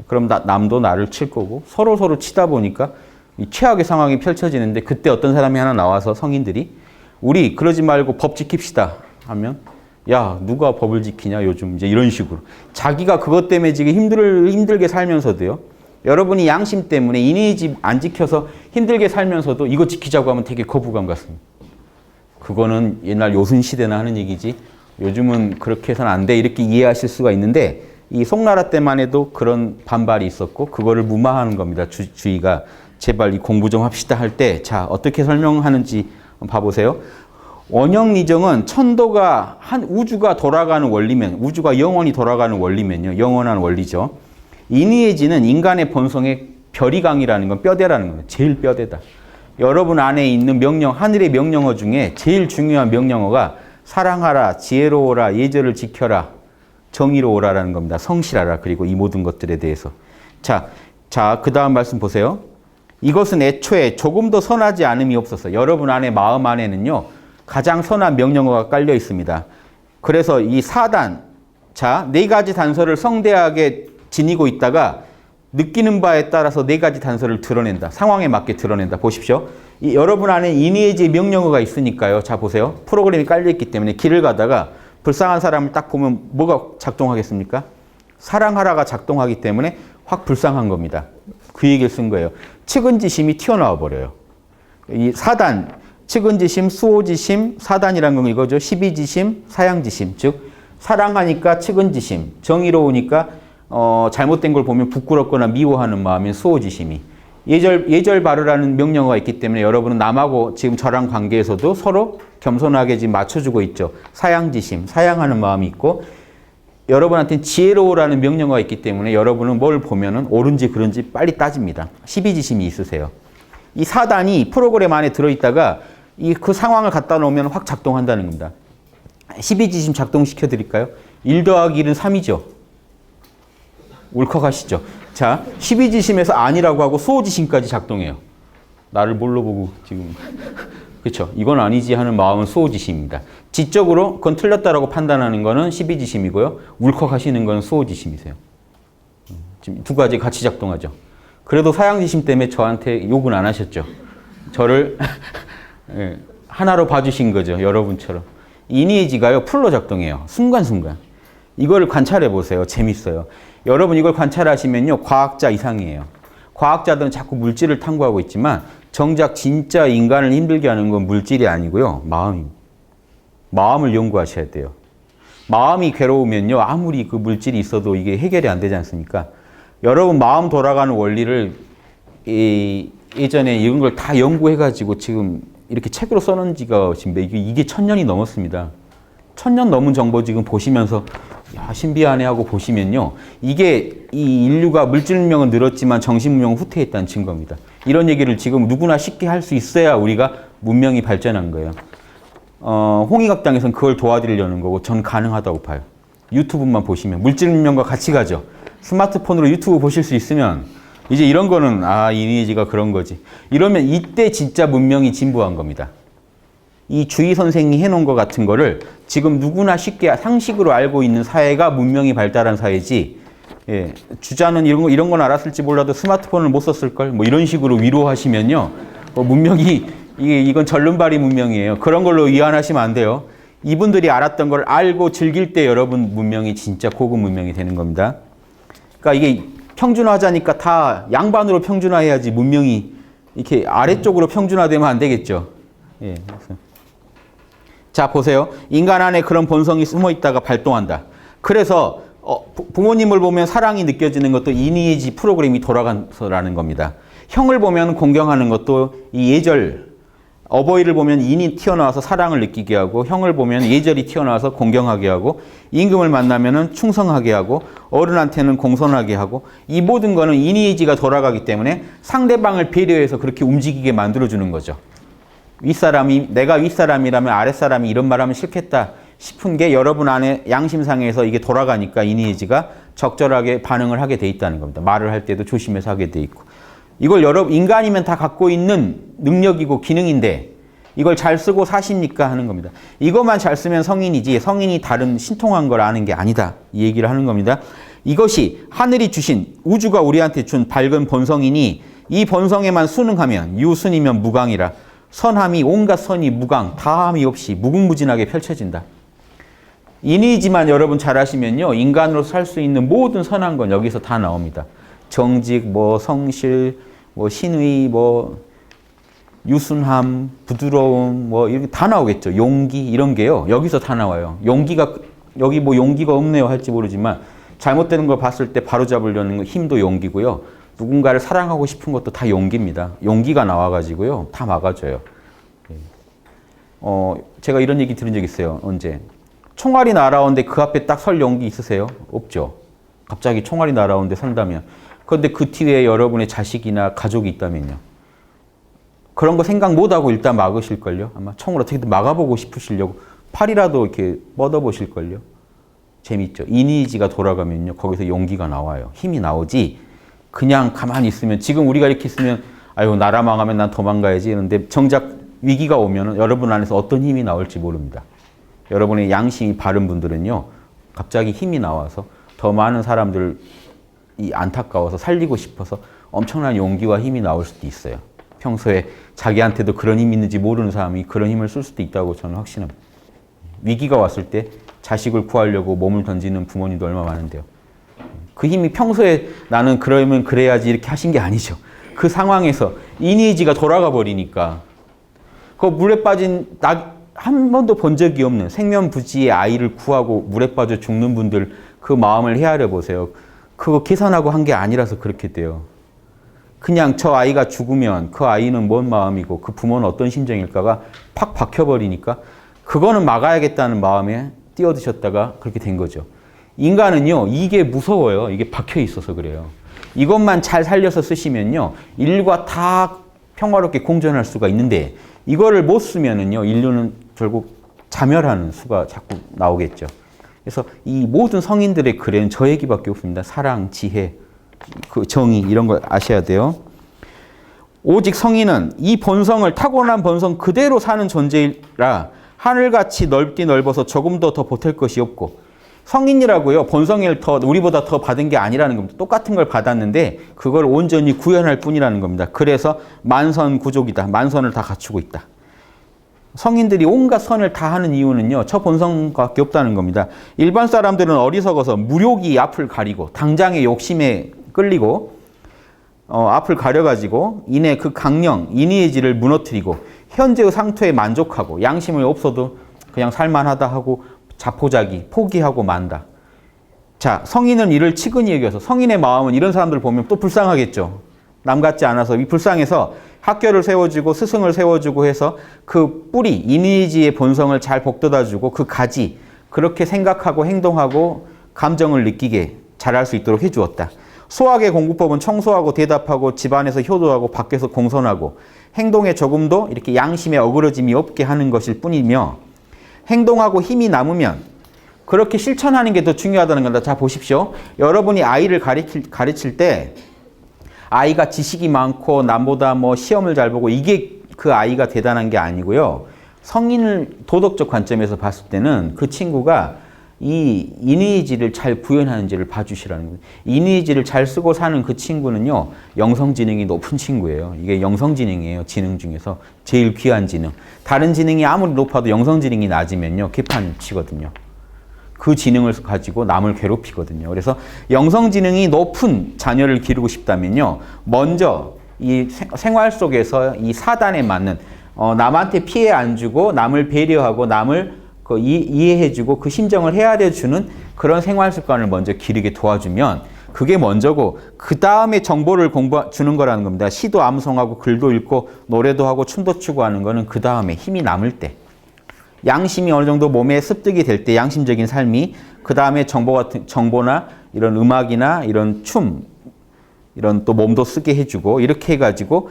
그럼 남도 나를 칠 거고 서로 치다 보니까 이 최악의 상황이 펼쳐지는데 그때 어떤 사람이 하나 나와서 성인들이 우리 그러지 말고 법 지킵시다 하면 야 누가 법을 지키냐 요즘 이제 이런 식으로 자기가 그것 때문에 지금 힘들게 살면서도요. 여러분이 양심 때문에 인의의 집 안 지켜서 힘들게 살면서도 이거 지키자고 하면 되게 거부감 같습니다. 그거는 옛날 요순시대나 하는 얘기지 요즘은 그렇게 해서는 안 돼 이렇게 이해하실 수가 있는데 이 송나라 때만 해도 그런 반발이 있었고 그거를 무마하는 겁니다. 주의가 제발 이 공부 좀 합시다 할 때 자 어떻게 설명하는지 봐보세요. 원형리정은 천도가 우주가 돌아가는 원리면 우주가 영원히 돌아가는 원리면요. 영원한 원리죠. 인의의지는 인간의 본성의 별이강이라는 건 뼈대라는 거예요. 제일 뼈대다. 여러분 안에 있는 명령, 하늘의 명령어 중에 제일 중요한 명령어가 사랑하라, 지혜로워라, 예절을 지켜라, 정의로워라라는 겁니다. 성실하라. 그리고 이 모든 것들에 대해서. 자, 그 다음 말씀 보세요. 이것은 애초에 조금 더 선하지 않음이 없어서 여러분 안에 마음 안에는요. 가장 선한 명령어가 깔려 있습니다. 그래서 이 4단, 자, 4가지 단서를 성대하게 지니고 있다가 느끼는 바에 따라서 4가지 단서를 드러낸다. 상황에 맞게 드러낸다. 보십시오. 여러분 안에 인의의지 명령어가 있으니까요. 자, 보세요. 프로그램이 깔려있기 때문에 길을 가다가 불쌍한 사람을 딱 보면 뭐가 작동하겠습니까? 사랑하라가 작동하기 때문에 확 불쌍한 겁니다. 그 얘기를 쓴 거예요. 측은지심이 튀어나와 버려요. 이 4단, 측은지심, 수호지심, 4단이라는 건 이거죠. 12지심, 사양지심. 즉 사랑하니까 측은지심, 정의로우니까 잘못된 걸 보면 부끄럽거나 미워하는 마음인 수호지심이 예절 바르라는 명령어가 있기 때문에 여러분은 남하고 지금 저랑 관계에서도 서로 겸손하게 지금 맞춰주고 있죠. 사양지심, 사양하는 마음이 있고 여러분한테는 지혜로우라는 명령어가 있기 때문에 여러분은 뭘 보면은 옳은지 그른지 빨리 따집니다. 시비지심이 있으세요. 이 사단이 프로그램 안에 들어있다가 그 상황을 갖다 놓으면 확 작동한다는 겁니다. 시비지심 작동시켜 드릴까요? 1 더하기 1은 3이죠. 울컥하시죠? 자, 시비지심에서 아니라고 하고 수호지심까지 작동해요. 나를 뭘로 보고 지금. 그렇죠. 이건 아니지 하는 마음은 수호지심입니다. 지적으로 그건 틀렸다라고 판단하는 거는 시비지심이고요. 울컥하시는 건 수호지심이세요. 지금 두 가지 같이 작동하죠. 그래도 사양지심 때문에 저한테 욕은 안 하셨죠. 저를 하나로 봐주신 거죠. 여러분처럼. 이니에지가요. 풀로 작동해요. 순간순간. 이걸 관찰해 보세요. 재밌어요. 여러분 이걸 관찰하시면요. 과학자 이상이에요. 과학자들은 자꾸 물질을 탐구하고 있지만 정작 진짜 인간을 힘들게 하는 건 물질이 아니고요. 마음입니다. 마음을 연구하셔야 돼요. 마음이 괴로우면요. 아무리 그 물질이 있어도 이게 해결이 안 되지 않습니까? 여러분 마음 돌아가는 원리를 예전에 이런 걸 다 연구해가지고 지금 이렇게 책으로 써놓은 지가 지금 이게 1000년이 넘었습니다. 1000년 넘은 정보 지금 보시면서 야, 신비하네 하고 보시면요. 이게 이 인류가 물질 문명은 늘었지만 정신 문명은 후퇴했다는 증거입니다. 이런 얘기를 지금 누구나 쉽게 할 수 있어야 우리가 문명이 발전한 거예요. 홍익학당에서는 그걸 도와드리려는 거고 전 가능하다고 봐요. 유튜브만 보시면 물질 문명과 같이 가죠. 스마트폰으로 유튜브 보실 수 있으면 이제 이런 거는 이니에지가 그런 거지. 이러면 이때 진짜 문명이 진보한 겁니다. 이 주의 선생이 해놓은 것 같은 거를 지금 누구나 쉽게 상식으로 알고 있는 사회가 문명이 발달한 사회지. 예, 주자는 이런 건 알았을지 몰라도 스마트폰을 못 썼을 걸. 뭐 이런 식으로 위로하시면요, 문명이 이건 절름발이 문명이에요. 그런 걸로 위안하시면 안 돼요. 이분들이 알았던 걸 알고 즐길 때 여러분 문명이 진짜 고급 문명이 되는 겁니다. 그러니까 이게 평준화하자니까 다 양반으로 평준화해야지 문명이 이렇게 아래쪽으로 평준화되면 안 되겠죠. 예. 자, 보세요. 인간 안에 그런 본성이 숨어 있다가 발동한다. 그래서 부모님을 보면 사랑이 느껴지는 것도 이니에지 프로그램이 돌아가서라는 겁니다. 형을 보면 공경하는 것도 이 예절, 어버이를 보면 인이 튀어나와서 사랑을 느끼게 하고 형을 보면 예절이 튀어나와서 공경하게 하고 임금을 만나면 충성하게 하고 어른한테는 공손하게 하고 이 모든 거는 이니에지가 돌아가기 때문에 상대방을 배려해서 그렇게 움직이게 만들어주는 거죠. 내가 윗사람이라면 아랫사람이 이런 말하면 싫겠다 싶은 게 여러분 안에 양심상에서 이게 돌아가니까 이니에지가 적절하게 반응을 하게 돼 있다는 겁니다. 말을 할 때도 조심해서 하게 돼 있고. 이걸 여러분 인간이면 다 갖고 있는 능력이고 기능인데 이걸 잘 쓰고 사십니까 하는 겁니다. 이것만 잘 쓰면 성인이지 성인이 다른 신통한 걸 아는 게 아니다. 이 얘기를 하는 겁니다. 이것이 하늘이 주신 우주가 우리한테 준 밝은 본성이니 이 본성에만 순응하면 유순이면 무강이라 선함이 온갖 선이 무강 다함이 없이 무궁무진하게 펼쳐진다. 인이지만 여러분 잘 아시면요. 인간으로 살 수 있는 모든 선한 건 여기서 다 나옵니다. 정직, 성실, 신의, 유순함, 부드러움, 이렇게 다 나오겠죠. 용기, 이런 게요. 여기서 다 나와요. 여기 용기가 없네요 할지 모르지만 잘못되는 걸 봤을 때 바로잡으려는 힘도 용기고요. 누군가를 사랑하고 싶은 것도 다 용기입니다. 용기가 나와가지고요. 다 막아줘요. 제가 이런 얘기 들은 적 있어요. 언제? 총알이 날아오는데 그 앞에 딱 설 용기 있으세요? 없죠. 갑자기 총알이 날아오는데 선다면. 그런데 그 뒤에 여러분의 자식이나 가족이 있다면요. 그런 거 생각 못하고 일단 막으실걸요. 아마 총을 어떻게든 막아보고 싶으시려고 팔이라도 이렇게 뻗어보실걸요. 재밌죠. 이니지가 돌아가면요. 거기서 용기가 나와요. 힘이 나오지. 그냥 가만히 있으면 지금 우리가 이렇게 있으면 아유 나라 망하면 난 도망가야지 이러는데 정작 위기가 오면 여러분 안에서 어떤 힘이 나올지 모릅니다. 여러분의 양심이 바른 분들은요. 갑자기 힘이 나와서 더 많은 사람들이 안타까워서 살리고 싶어서 엄청난 용기와 힘이 나올 수도 있어요. 평소에 자기한테도 그런 힘이 있는지 모르는 사람이 그런 힘을 쓸 수도 있다고 저는 확신합니다. 위기가 왔을 때 자식을 구하려고 몸을 던지는 부모님도 얼마나 많은데요. 그 힘이 평소에 나는 그러면 그래야지 이렇게 하신 게 아니죠. 그 상황에서 이니지가 돌아가 버리니까 그 물에 빠진 한 번도 본 적이 없는 생면부지의 아이를 구하고 물에 빠져 죽는 분들 그 마음을 헤아려 보세요. 그거 계산하고 한 게 아니라서 그렇게 돼요. 그냥 저 아이가 죽으면 그 아이는 뭔 마음이고 그 부모는 어떤 심정일까가 팍 박혀버리니까 그거는 막아야겠다는 마음에 뛰어드셨다가 그렇게 된 거죠. 인간은요, 이게 무서워요. 이게 박혀 있어서 그래요. 이것만 잘 살려서 쓰시면요, 인류가 다 평화롭게 공존할 수가 있는데 이거를 못 쓰면은요, 인류는 결국 자멸하는 수가 자꾸 나오겠죠. 그래서 이 모든 성인들의 글에는 저 얘기밖에 없습니다. 사랑, 지혜, 그 정의 이런 걸 아셔야 돼요. 오직 성인은 이 본성을 타고난 본성 그대로 사는 존재이라 하늘같이 넓디 넓어서 조금도 더 보탤 것이 없고 성인이라고요. 본성을 더 우리보다 더 받은 게 아니라는 겁니다. 똑같은 걸 받았는데 그걸 온전히 구현할 뿐이라는 겁니다. 그래서 만선구족이다. 만선을 다 갖추고 있다. 성인들이 온갖 선을 다 하는 이유는요. 저 본성밖에 없다는 겁니다. 일반 사람들은 어리석어서 무력이 앞을 가리고 당장의 욕심에 끌리고 앞을 가려가지고 인의 그 강령, 인의의지를 무너뜨리고 현재의 상태에 만족하고 양심이 없어도 그냥 살만하다 하고 자포자기, 포기하고 만다. 자, 성인은 이를 치근히 여겨서 성인의 마음은 이런 사람들 보면 또 불쌍하겠죠. 남 같지 않아서 이 불쌍해서 학교를 세워주고 스승을 세워주고 해서 그 뿌리, 인의지의 본성을 잘 복돋아주고 그 가지, 그렇게 생각하고 행동하고 감정을 느끼게 잘할 수 있도록 해주었다. 수학의 공부법은 청소하고 대답하고 집안에서 효도하고 밖에서 공손하고 행동에 조금도 이렇게 양심에 어그러짐이 없게 하는 것일 뿐이며 행동하고 힘이 남으면 그렇게 실천하는 게 더 중요하다는 겁니다. 자, 보십시오. 여러분이 아이를 가르칠 때 아이가 지식이 많고 남보다 뭐 시험을 잘 보고 이게 그 아이가 대단한 게 아니고요. 성인을 도덕적 관점에서 봤을 때는 그 친구가 이 인의지를 잘 구현하는지를 봐주시라는 거예요. 인의지를 잘 쓰고 사는 그 친구는요. 영성지능이 높은 친구예요. 이게 영성지능이에요. 지능 중에서 제일 귀한 지능. 다른 지능이 아무리 높아도 영성지능이 낮으면요. 개판치거든요. 그 지능을 가지고 남을 괴롭히거든요. 그래서 영성지능이 높은 자녀를 기르고 싶다면요. 먼저 이 생활 속에서 이 사단에 맞는 남한테 피해 안 주고 남을 배려하고 남을 이해해주고 그 심정을 헤아려주는 그런 생활 습관을 먼저 기르게 도와주면 그게 먼저고 그 다음에 정보를 주는 거라는 겁니다. 시도 암송하고 글도 읽고 노래도 하고 춤도 추고 하는 거는 그 다음에 힘이 남을 때 양심이 어느 정도 몸에 습득이 될 때 양심적인 삶이 그 다음에 정보나 이런 음악이나 이런 춤 이런 또 몸도 쓰게 해주고 이렇게 해가지고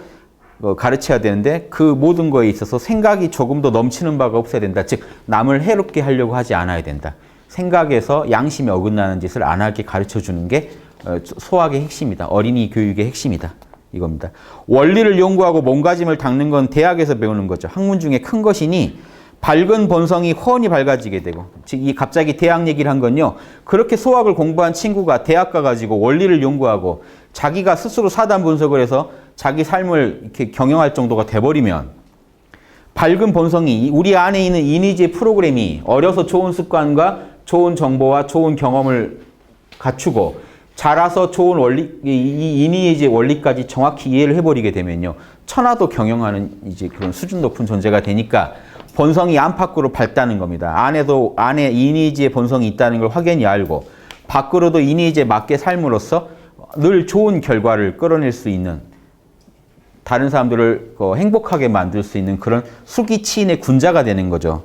가르쳐야 되는데 그 모든 거에 있어서 생각이 조금 더 넘치는 바가 없어야 된다. 즉 남을 해롭게 하려고 하지 않아야 된다. 생각에서 양심에 어긋나는 짓을 안 하게 가르쳐주는 게 소학의 핵심이다. 어린이 교육의 핵심이다. 이겁니다. 원리를 연구하고 몸가짐을 닦는 건 대학에서 배우는 거죠. 학문 중에 큰 것이니 밝은 본성이 훤히 밝아지게 되고 즉 이 갑자기 대학 얘기를 한 건요. 그렇게 소학을 공부한 친구가 대학 가가지고 원리를 연구하고 자기가 스스로 사단 분석을 해서 자기 삶을 이렇게 경영할 정도가 돼버리면 밝은 본성이 우리 안에 있는 인의지의 프로그램이 어려서 좋은 습관과 좋은 정보와 좋은 경험을 갖추고 자라서 좋은 원리, 이 인의지의 원리까지 정확히 이해를 해버리게 되면요. 천하도 경영하는 이제 그런 수준 높은 존재가 되니까 본성이 안팎으로 밝다는 겁니다. 안에 인의지의 본성이 있다는 걸 확연히 알고 밖으로도 인의지에 맞게 삶으로써 늘 좋은 결과를 끌어낼 수 있는 다른 사람들을 행복하게 만들 수 있는 그런 수기치인의 군자가 되는 거죠.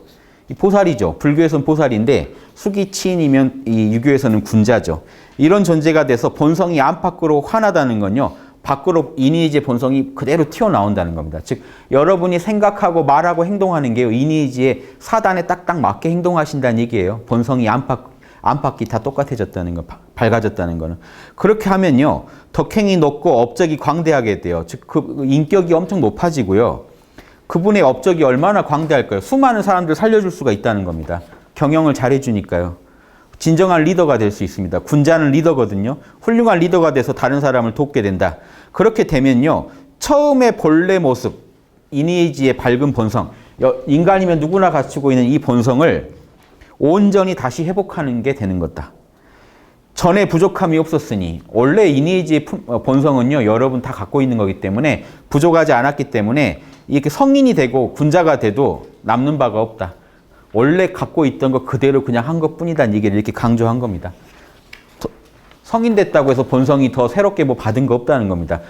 이 보살이죠. 불교에서는 보살인데 수기치인이면 이 유교에서는 군자죠. 이런 존재가 돼서 본성이 안팎으로 환하다는 건요. 밖으로 인의지의 본성이 그대로 튀어나온다는 겁니다. 즉 여러분이 생각하고 말하고 행동하는 게요. 인의지의 사단에 딱딱 맞게 행동하신다는 얘기예요. 본성이 안팎이 다 똑같아졌다는 거, 밝아졌다는 거는. 그렇게 하면요. 덕행이 높고 업적이 광대하게 돼요. 즉 그 인격이 엄청 높아지고요. 그분의 업적이 얼마나 광대할까요? 수많은 사람들을 살려줄 수가 있다는 겁니다. 경영을 잘해주니까요. 진정한 리더가 될 수 있습니다. 군자는 리더거든요. 훌륭한 리더가 돼서 다른 사람을 돕게 된다. 그렇게 되면요. 처음에 본래 모습, 인의지의 밝은 본성, 인간이면 누구나 갖추고 있는 이 본성을 온전히 다시 회복하는 게 되는 거다. 전에 부족함이 없었으니 원래 인의지의 본성은요. 여러분 다 갖고 있는 거기 때문에 부족하지 않았기 때문에 이렇게 성인이 되고 군자가 돼도 남는 바가 없다. 원래 갖고 있던 거 그대로 그냥 한 것뿐이다는 얘기를 이렇게 강조한 겁니다. 성인 됐다고 해서 본성이 더 새롭게 뭐 받은 거 없다는 겁니다.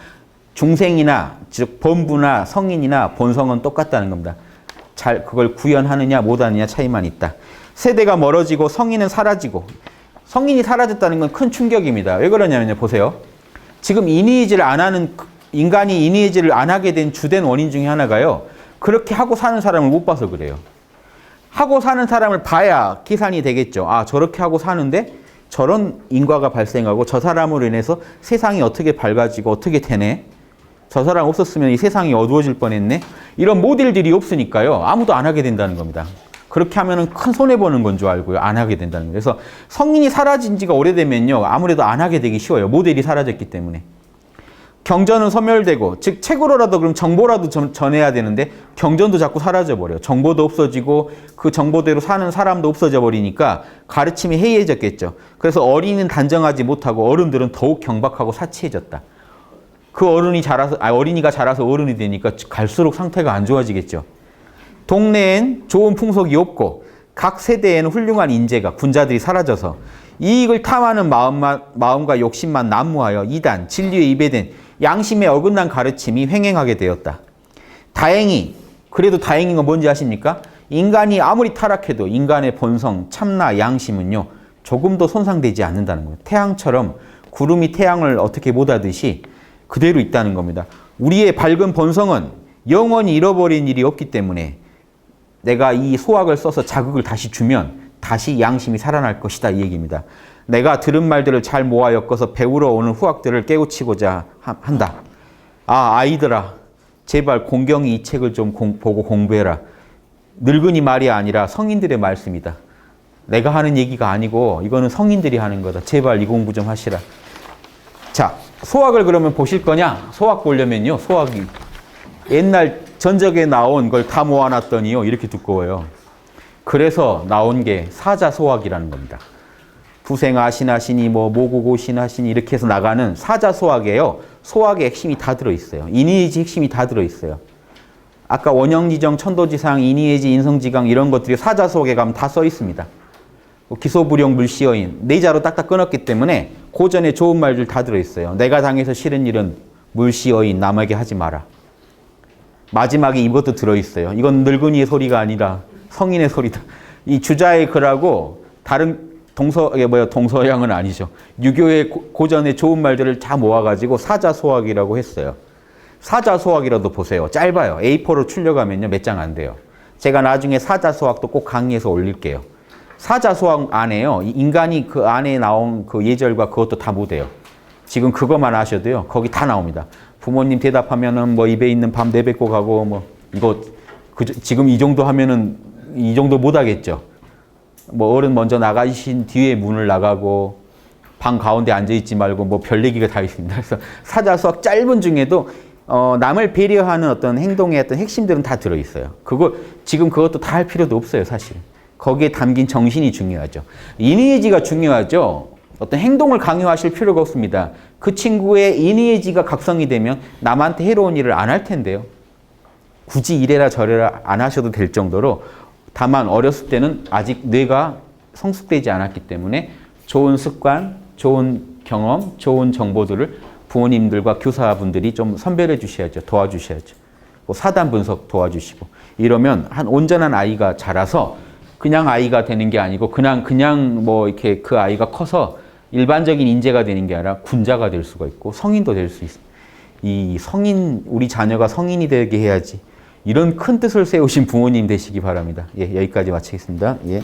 중생이나 즉 범부나 성인이나 본성은 똑같다는 겁니다. 잘 그걸 구현하느냐 못하느냐 차이만 있다. 세대가 멀어지고 성인은 사라지고 성인이 사라졌다는 건 큰 충격입니다. 왜 그러냐면요. 보세요. 지금 인이해지를 안 하는 인간이 인이해지를 안 하게 된 주된 원인 중에 하나가요. 그렇게 하고 사는 사람을 못 봐서 그래요. 하고 사는 사람을 봐야 계산이 되겠죠. 아, 저렇게 하고 사는데 저런 인과가 발생하고 저 사람으로 인해서 세상이 어떻게 밝아지고 어떻게 되네. 저 사람 없었으면 이 세상이 어두워질 뻔했네. 이런 모델들이 없으니까요. 아무도 안 하게 된다는 겁니다. 그렇게 하면은 큰 손해보는 건 줄 알고요. 안 하게 된다는 거예요. 그래서 성인이 사라진 지가 오래되면요. 아무래도 안 하게 되기 쉬워요. 모델이 사라졌기 때문에. 경전은 소멸되고, 즉 책으로라도 그럼 정보라도 전해야 되는데 경전도 자꾸 사라져버려요. 정보도 없어지고 그 정보대로 사는 사람도 없어져 버리니까 가르침이 해이해졌겠죠. 그래서 어린이는 단정하지 못하고 어른들은 더욱 경박하고 사치해졌다. 그 어린이가 자라서 어른이 되니까 갈수록 상태가 안 좋아지겠죠. 동네엔 좋은 풍속이 없고 각 세대에는 훌륭한 인재가 군자들이 사라져서 이익을 탐하는 마음과 욕심만 난무하여 이단, 진리에 입에 된 양심에 어긋난 가르침이 횡행하게 되었다. 그래도 다행인 건 뭔지 아십니까? 인간이 아무리 타락해도 인간의 본성, 참나, 양심은요, 조금도 손상되지 않는다는 거예요. 태양처럼 구름이 태양을 어떻게 못하듯이 그대로 있다는 겁니다. 우리의 밝은 본성은 영원히 잃어버린 일이 없기 때문에 내가 이 소학을 써서 자극을 다시 주면 다시 양심이 살아날 것이다 이 얘기입니다. 내가 들은 말들을 잘 모아 엮어서 배우러 오는 후학들을 깨우치고자 한다. 아, 아이들아, 제발 공경이 이 책을 좀 보고 공부해라. 늙은이 말이 아니라 성인들의 말씀이다. 내가 하는 얘기가 아니고 이거는 성인들이 하는 거다. 제발 이 공부 좀 하시라. 자, 소학을 그러면 보실 거냐? 소학 보려면요. 소학이 옛날 전적에 나온 걸 다 모아놨더니요. 이렇게 두꺼워요. 그래서 나온 게 사자소학이라는 겁니다. 부생아신하시니 모국오신하시니 이렇게 해서 나가는 사자소학이에요. 소학의 핵심이 다 들어있어요. 인이해지 핵심이 다 들어있어요. 아까 원형지정, 천도지상, 인이해지, 인성지강 이런 것들이 사자소학에 가면 다 써있습니다. 기소불용, 물시어인 네 자로 딱딱 끊었기 때문에 고전에 좋은 말들 다 들어있어요. 내가 당해서 싫은 일은 물시어인 남에게 하지 마라. 마지막에 이것도 들어있어요. 이건 늙은이의 소리가 아니라 성인의 소리다. 이 주자의 글하고 다른 동서양은 아니죠. 유교의 고전의 좋은 말들을 다 모아가지고 사자소학이라고 했어요. 사자소학이라도 보세요. 짧아요. A4로 출력하면요. 몇 장 안 돼요. 제가 나중에 사자소학도 꼭 강의해서 올릴게요. 사자소학 안에요. 인간이 그 안에 나온 그 예절과 그것도 다 못해요. 지금 그것만 아셔도요. 거기 다 나옵니다. 부모님 대답하면은 입에 있는 밤 내뱉고 가고 이거 지금 이 정도 하면은 이 정도 못 하겠죠. 어른 먼저 나가신 뒤에 문을 나가고 방 가운데 앉아 있지 말고 별 얘기가 다 있습니다. 그래서 사자수학 짧은 중에도 남을 배려하는 어떤 행동의 어떤 핵심들은 다 들어 있어요. 지금 그것도 다 할 필요도 없어요, 사실. 거기에 담긴 정신이 중요하죠. 이니에지가 중요하죠. 어떤 행동을 강요하실 필요가 없습니다. 그 친구의 이니에지가 각성이 되면 남한테 해로운 일을 안 할 텐데요. 굳이 이래라 저래라 안 하셔도 될 정도로 다만 어렸을 때는 아직 뇌가 성숙되지 않았기 때문에 좋은 습관, 좋은 경험, 좋은 정보들을 부모님들과 교사분들이 좀 선별해 주셔야죠. 도와주셔야죠. 사단 분석 도와주시고 이러면 한 온전한 아이가 자라서 그냥 아이가 되는 게 아니고 그냥 이렇게 그 아이가 커서 일반적인 인재가 되는 게 아니라 군자가 될 수가 있고 성인도 될 수 있어요. 우리 자녀가 성인이 되게 해야지. 이런 큰 뜻을 세우신 부모님 되시기 바랍니다. 예, 여기까지 마치겠습니다. 예.